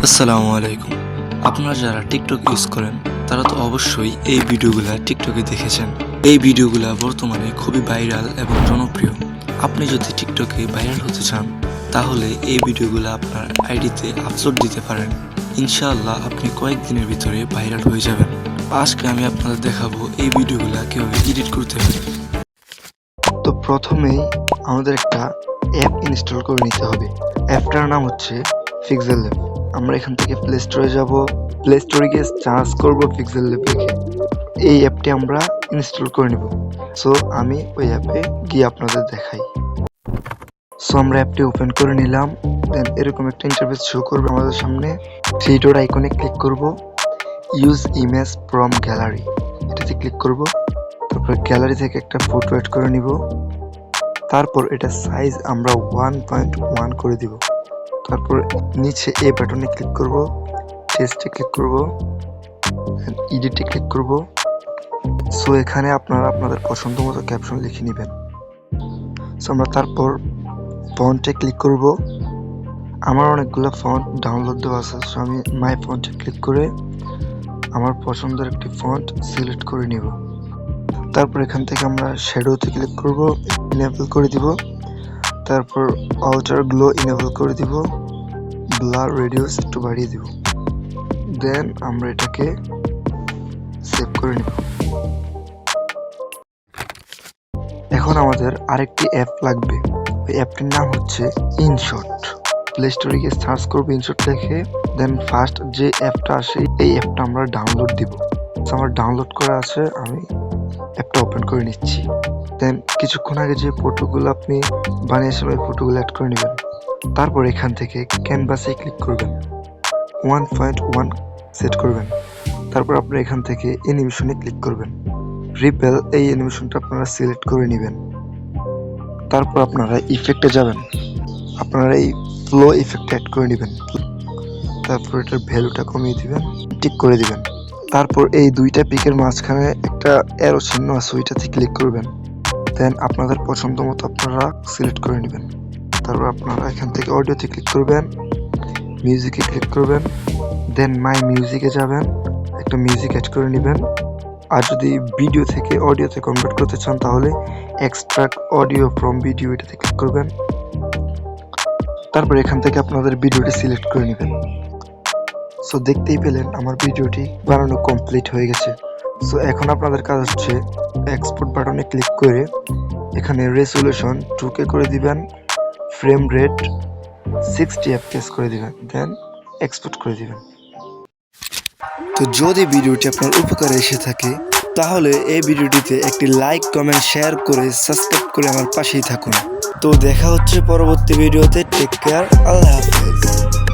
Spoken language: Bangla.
আসসালামু আলাইকুম। আপনারা যারা টিকটক ইউজ করেন তারা তো অবশ্যই এই ভিডিওগুলা টিকটকে দেখেছেন। এই ভিডিওগুলা বর্তমানে খুবই ভাইরাল এবং জনপ্রিয়। আপনি যদি টিকটকে ভাইরাল হতে চান তাহলে এই ভিডিওগুলা আপনার আইডিতে আপলোড দিতে পারেন। ইনশাআল্লাহ আপনি কয়েকদিনের ভিতরে ভাইরাল হয়ে যাবেন। আজকে আমি আপনাদের দেখাবো এই ভিডিওগুলা কিভাবে এডিট করতে হবে। তো প্রথমেই আমাদের একটা অ্যাপ ইনস্টল করে নিতে হবে। অ্যাপটার নাম হচ্ছে পিক্সেল ল্যাব। আমরা এখান থেকে প্লে স্টোরে যাব, প্লে স্টোরে গিয়ে সার্চ করব পিক্সেল ল্যাব লিখে। এই অ্যাপটি আমরা ইনস্টল করে নেব। সো আমি ওই অ্যাপে গিয়ে আপনাদের দেখাই। সো আমরা অ্যাপটি ওপেন করে নিলাম। দেন এরকম একটা ইন্টারফেস শো করবে আমাদের সামনে। থ্রি ডট আইকনে ক্লিক করব, ইউজ ইমেজ ফ্রম গ্যালারি এটাতে ক্লিক করব। তারপর গ্যালারি থেকে একটা ফটো এড করে নিব। তারপর এটা সাইজ আমরা 1.1 করে দিব। তারপর নিচে এই বাটনে ক্লিক করব, টেক্সটে ক্লিক করব, এডিটে ক্লিক করব। সো এখানে আপনারা আপনাদের পছন্দ মতো ক্যাপশন লিখে নেবেন। সো আমরা তারপর ফন্টে ক্লিক করব। আমার অনেকগুলো ফন্ট ডাউনলোড দেওয়া আছে, সো আমি মাই ফন্টে ক্লিক করে আমার পছন্দের একটি ফন্ট সিলেক্ট করে নিব। তারপর এখান থেকে আমরা শ্যাডোতে ক্লিক করব, ইনেবল করে দিব। তারপর আউটার গ্লো ইনেবল করে দিব, ব্লার রেডিউস একটু বাড়িয়ে দিব। দেন আমরা এটাকে সেভ করে নিব। এখন আমাদের আরেকটি অ্যাপ লাগবে। ওই অ্যাপটির নাম হচ্ছে ইনশট। প্লে স্টোরে গিয়ে সার্চ করবো ইনশট লিখে। দেন ফার্স্ট যে অ্যাপটা আসে এই অ্যাপটা আমরা ডাউনলোড দিব। আমার ডাউনলোড করা আছে, আমি অ্যাপটা ওপেন করে নিচ্ছি। দেন কিছুক্ষণ আগে যে ফটোগুলো আপনি বানিয়েছিলেন ওই ফটোগুলো অ্যাড করে নেবেন। তারপর এখান থেকে ক্যানভাসে ক্লিক করবেন, 1.1 সেট করবেন। তারপর আপনারা এখান থেকে অ্যানিমেশনে ক্লিক করবেন। রিপেল এই অ্যানিমেশনটা আপনারা সিলেক্ট করে নেবেন। তারপর আপনারা ইফেক্টে যাবেন, আপনারা এই ফ্লো ইফেক্ট অ্যাড করে নেবেন। তারপর এটার ভ্যালুটা কমিয়ে দিবেন, টিক করে দিবেন। তারপর এই দুইটা পিকের মাঝখানে একটা অ্যারো চিহ্ন আছে, ওইটাতে ক্লিক করবেন। দেন আপনাদের পছন্দ মতো আপনারা সিলেক্ট করে নেবেন। তারপর আপনারা এখান থেকে অডিওতে ক্লিক করবেন, মিউজিকে ক্লিক করবেন। দেন মাই মিউজিকে যাবেন, একটা মিউজিক অ্যাড করে নেবেন। আর যদি ভিডিও থেকে অডিওতে কনভার্ট করতে চান তাহলে এক্সট্রাক্ট অডিও ফ্রম ভিডিও এটাতে ক্লিক করবেন। তারপর এখান থেকে আপনাদের ভিডিওটি সিলেক্ট করে নেবেন। সো দেখতেই পেলেন আমার ভিডিওটি বানানো কমপ্লিট হয়ে গেছে। সো এখন আপনাদের কাজ হচ্ছে এক্সপোর্ট বাটনে ক্লিক করে এখানে রেজোলিউশন 2K করে দিবেন, ফ্রেম রেট 60 fps করে দিবেন, দেন এক্সপোর্ট করে দিবেন। তো যদি ভিডিওটি আপনার উপকারে এসে থাকে তাহলে এই ভিডিওটিতে একটি লাইক, কমেন্ট, শেয়ার করে সাবস্ক্রাইব করে আমার পাশেই থাকুন। তো দেখা হচ্ছে পরবর্তী ভিডিওতে। টেক কেয়ার, আল্লাহ হাফেজ।